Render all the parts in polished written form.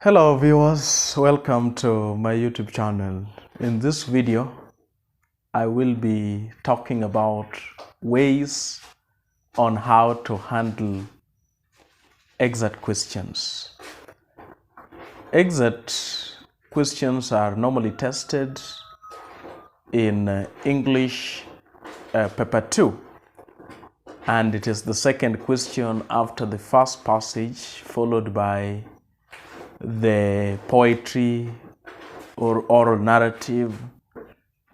Hello viewers, welcome to my YouTube channel. In this video, I will be talking about ways on how to handle excerpt questions. Excerpt questions are normally tested in English paper 2, and it is the second question after the first passage, followed by the poetry or oral narrative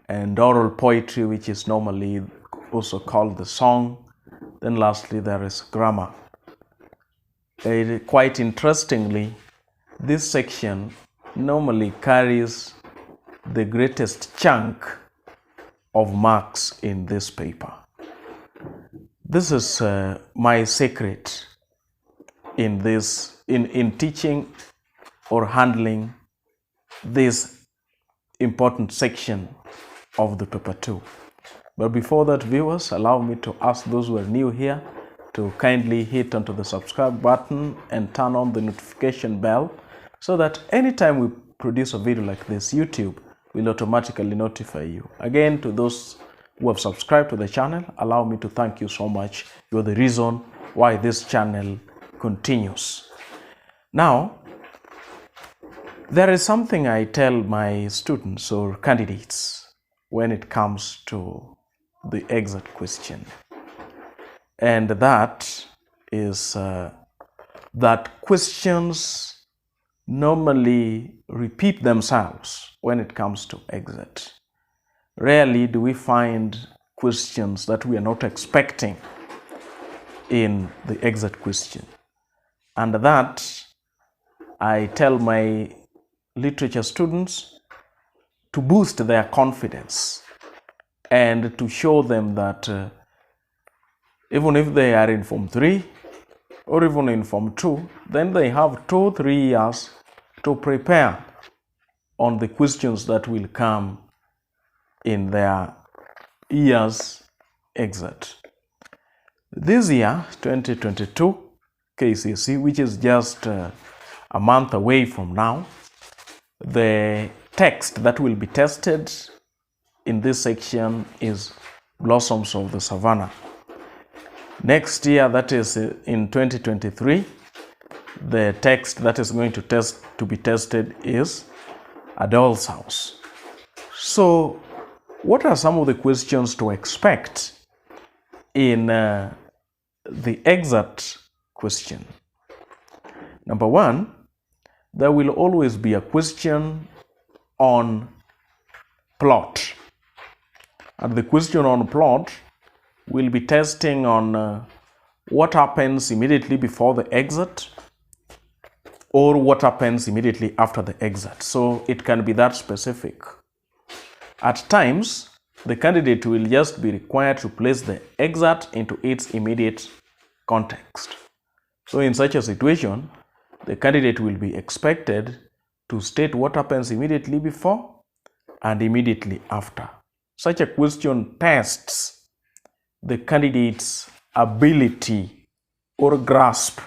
and oral poetry, which is normally also called the song. Then lastly, there is grammar. Quite interestingly, this section normally carries the greatest chunk of marks in this paper. This is my secret in teaching or handling this important section of the paper 2. But before that, viewers, allow me to ask those who are new here to kindly hit onto the subscribe button and turn on the notification bell so that anytime we produce a video like this, YouTube will automatically notify you. Again, to those who have subscribed to the channel, allow me to thank you so much. You're the reason why this channel continues. Now, there is something I tell my students or candidates when it comes to the excerpt question, and that is that questions normally repeat themselves when it comes to excerpt. Rarely do we find questions that we are not expecting in the excerpt question, and that I tell my literature students to boost their confidence and to show them that even if they are in Form 3 or even in Form 2, then they have 2-3 years to prepare on the questions that will come in their year's excerpt. This year, 2022 KCSE, which is just a month away from now, the text that will be tested in this section is Blossoms of the Savannah. Next year, that is in 2023, the text that is going to be tested is A Doll's House. So, what are some of the questions to expect in the excerpt question? Number one, there will always be a question on plot. And the question on plot will be testing on what happens immediately before the excerpt or what happens immediately after the excerpt. So it can be that specific. At times, the candidate will just be required to place the excerpt into its immediate context. So in such a situation, the candidate will be expected to state what happens immediately before and immediately after. Such a question tests the candidate's ability or grasp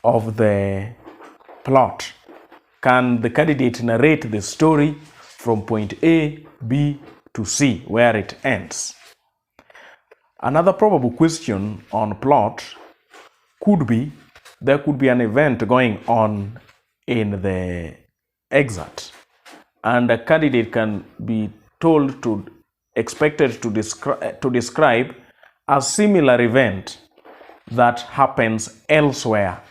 of the plot. Can the candidate narrate the story from point A, B to C, where it ends? Another probable question on plot could be, there could be an event going on in the excerpt, and a candidate can be expected to describe a similar event that happens elsewhere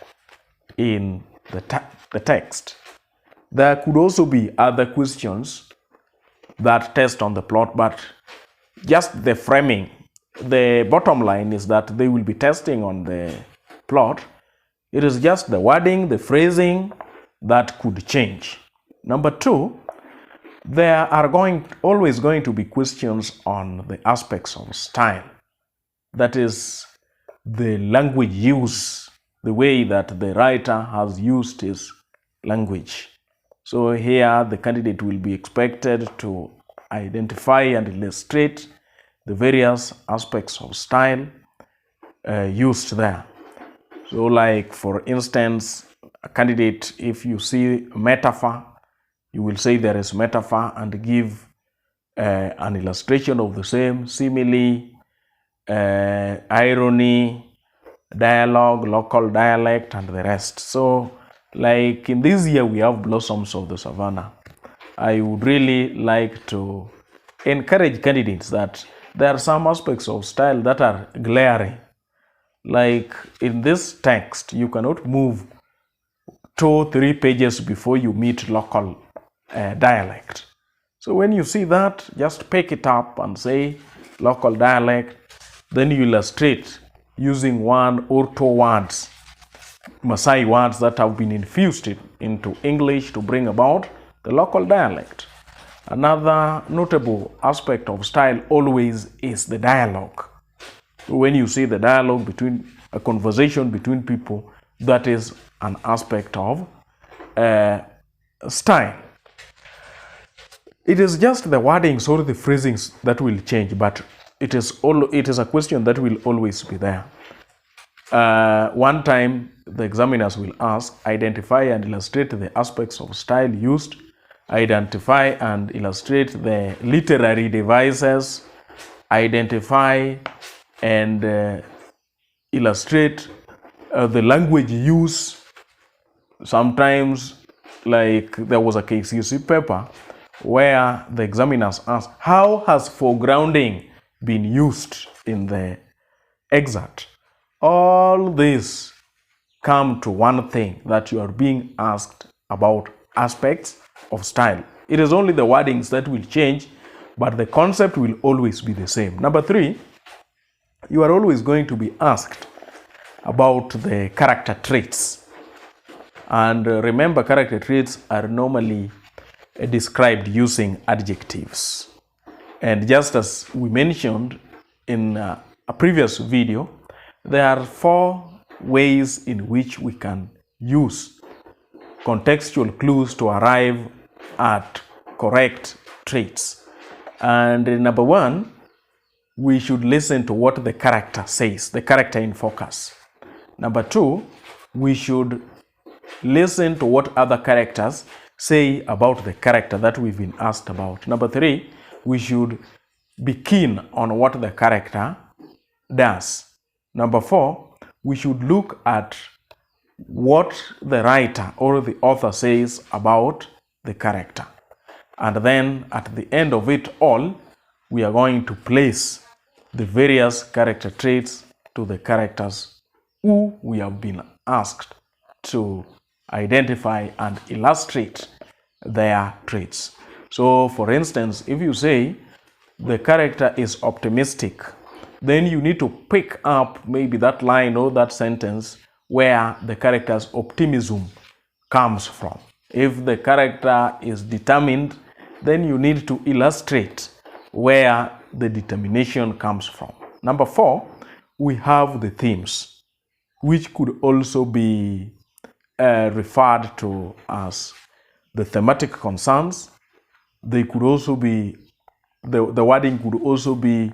in the text. There could also be other questions that test on the plot, but just the framing. The bottom line is that they will be testing on the plot. It is just the wording, the phrasing that could change. Number two, there are always going to be questions on the aspects of style. That is the language use, the way that the writer has used his language. So here the candidate will be expected to identify and illustrate the various aspects of style used there. So like, for instance, a candidate, if you see metaphor, you will say there is metaphor and give an illustration of the same, simile, irony, dialogue, local dialect, and the rest. So, like in this year, we have Blossoms of the Savannah. I would really like to encourage candidates that there are some aspects of style that are glaring. Like in this text, you cannot move 2-3 pages before you meet local dialect. So when you see that, just pick it up and say local dialect. Then you illustrate using 1 or 2 words, Maasai words that have been infused into English to bring about the local dialect. Another notable aspect of style always is the dialogue. When you see the dialogue between a conversation between people, that is an aspect of style. It is just the wordings or the phrasings that will change, but it is a question that will always be there. One time, the examiners will ask, identify and illustrate the aspects of style used, identify and illustrate the literary devices, identify and illustrate the language use. Sometimes, like there was a KCSE paper where the examiners asked, how has foregrounding been used in the excerpt? All this come to one thing, that you are being asked about aspects of style. It is only the wordings that will change, but the concept will always be the same. Number 3, you are always going to be asked about the character traits. And remember, character traits are normally described using adjectives. And just as we mentioned in a previous video, there are 4 ways in which we can use contextual clues to arrive at correct traits. And number 1, we should listen to what the character says, the character in focus. Number 2, we should listen to what other characters say about the character that we've been asked about. Number 3, we should be keen on what the character does. Number 4, we should look at what the writer or the author says about the character. And then at the end of it all, we are going to place the various character traits to the characters who we have been asked to identify and illustrate their traits. So, for instance, if you say the character is optimistic, then you need to pick up maybe that line or that sentence where the character's optimism comes from. If the character is determined, then you need to illustrate where the determination comes from. Number 4, we have the themes, which could also be referred to as the thematic concerns. They could also be, the wording could also be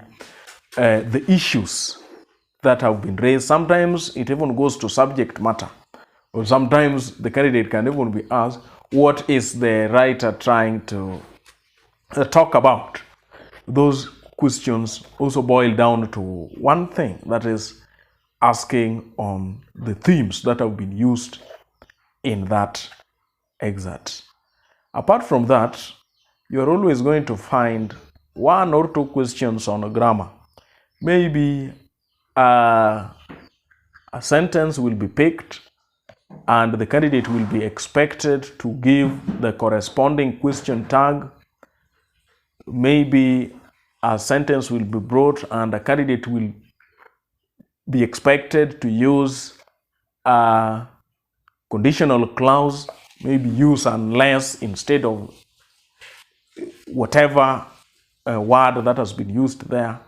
the issues that have been raised. Sometimes it even goes to subject matter, or sometimes the candidate can even be asked, what is the writer trying to talk about? Those questions also boil down to one thing, that is asking on the themes that have been used in that excerpt. Apart from that, you are always going to find 1 or 2 questions on grammar. Maybe a sentence will be picked and the candidate will be expected to give the corresponding question tag. Maybe a sentence will be brought and a candidate will be expected to use a conditional clause, maybe use unless instead of whatever word that has been used there.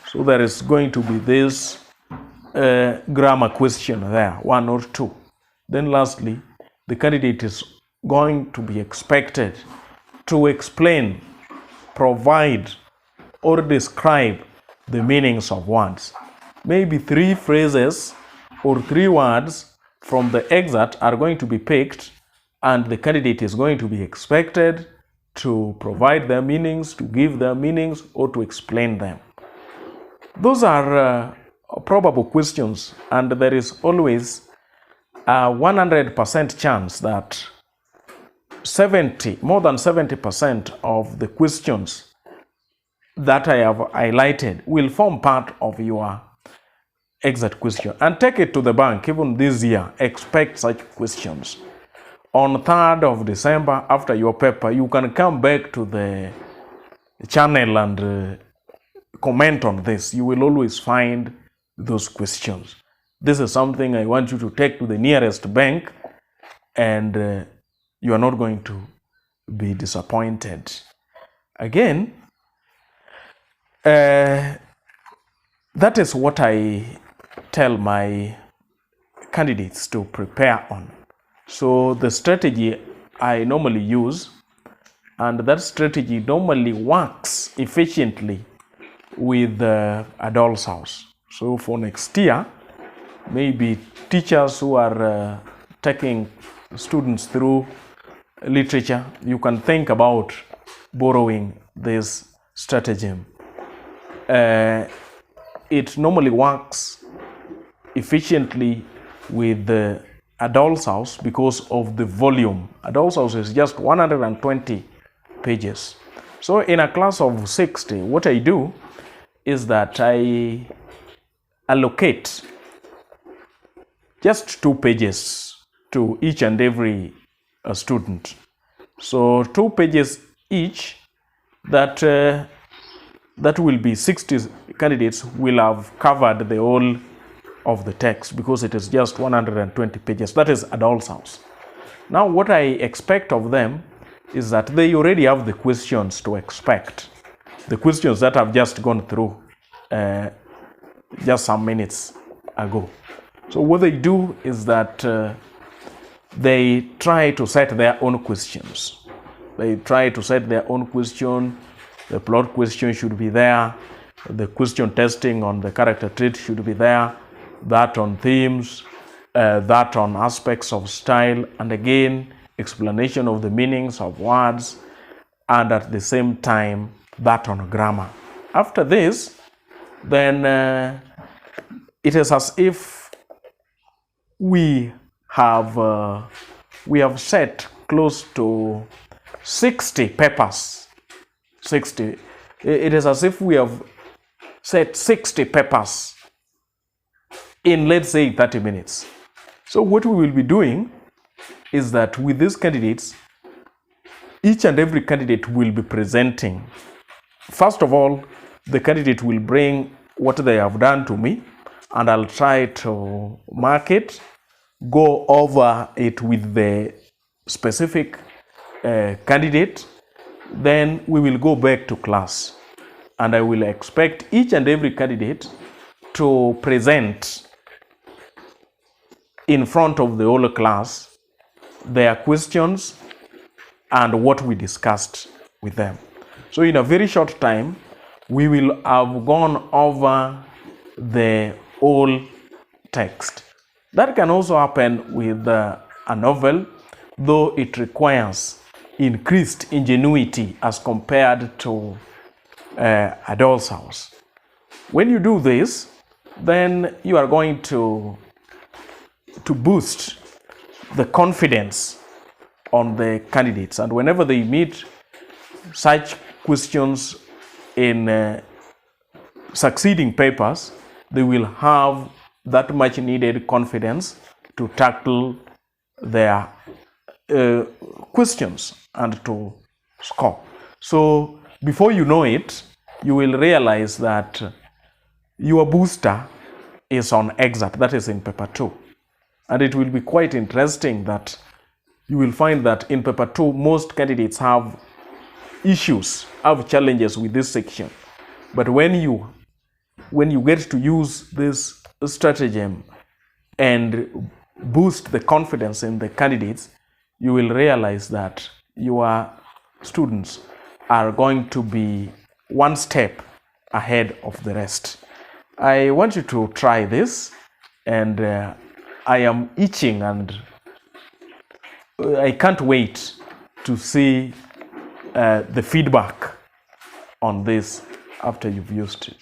So there is going to be this grammar question there, 1 or 2. Then lastly, the candidate is going to be expected to explain, provide, or describe the meanings of words. Maybe 3 phrases or 3 words from the excerpt are going to be picked, and the candidate is going to be expected to provide their meanings, to give their meanings, or to explain them. Those are probable questions, and there is always a 100% chance that more than 70% of the questions that I have highlighted will form part of your exit question. And take it to the bank, even this year, expect such questions. On 3rd of December, after your paper, you can come back to the channel and comment on this. You will always find those questions. This is something I want you to take to the nearest bank, and you are not going to be disappointed. Again, that is what I tell my candidates to prepare on. So the strategy I normally use, and that strategy normally works efficiently with a doll's house. So for next year, maybe teachers who are taking students through literature, you can think about borrowing this stratagem. It normally works efficiently with a doll's house because of the volume. A doll's house is just 120 pages. So in a class of 60, what I do is that I allocate just 2 pages to each and every student. So 2 pages each, that will be 60 candidates will have covered the whole of the text because it is just 120 pages. That is a doll's house. Now what I expect of them is that they already have the questions to expect. The questions that I've just gone through just some minutes ago. So what they do is that they try to set their own questions. They try to set their own question. The plot question should be there. The question testing on the character trait should be there. That on themes, that on aspects of style, and again, explanation of the meanings of words, and at the same time, that on grammar. After this, then it is as if we have set close to 60 papers. 60. It is as if we have set 60 papers in, let's say, 30 minutes. So what we will be doing is that with these candidates, each and every candidate will be presenting. First of all, the candidate will bring what they have done to me, and I'll try to mark it, go over it with the specific candidate. Then we will go back to class, and I will expect each and every candidate to present in front of the whole class their questions and what we discussed with them. So in a very short time, we will have gone over the whole text. That can also happen with a novel, though it requires increased ingenuity as compared to a doll's house. When you do this, then you are going to boost the confidence on the candidates, and whenever they meet such questions in succeeding papers, they will have that much needed confidence to tackle their questions and to score. So before you know it, you will realize that your booster is on Excerpt, that is in paper 2. And it will be quite interesting that you will find that in paper 2, most candidates have issues, have challenges with this section. But when you get to use this stratagem and boost the confidence in the candidates, you will realize that your students are going to be one step ahead of the rest. I want you to try this, and I am itching and I can't wait to see the feedback on this after you've used it.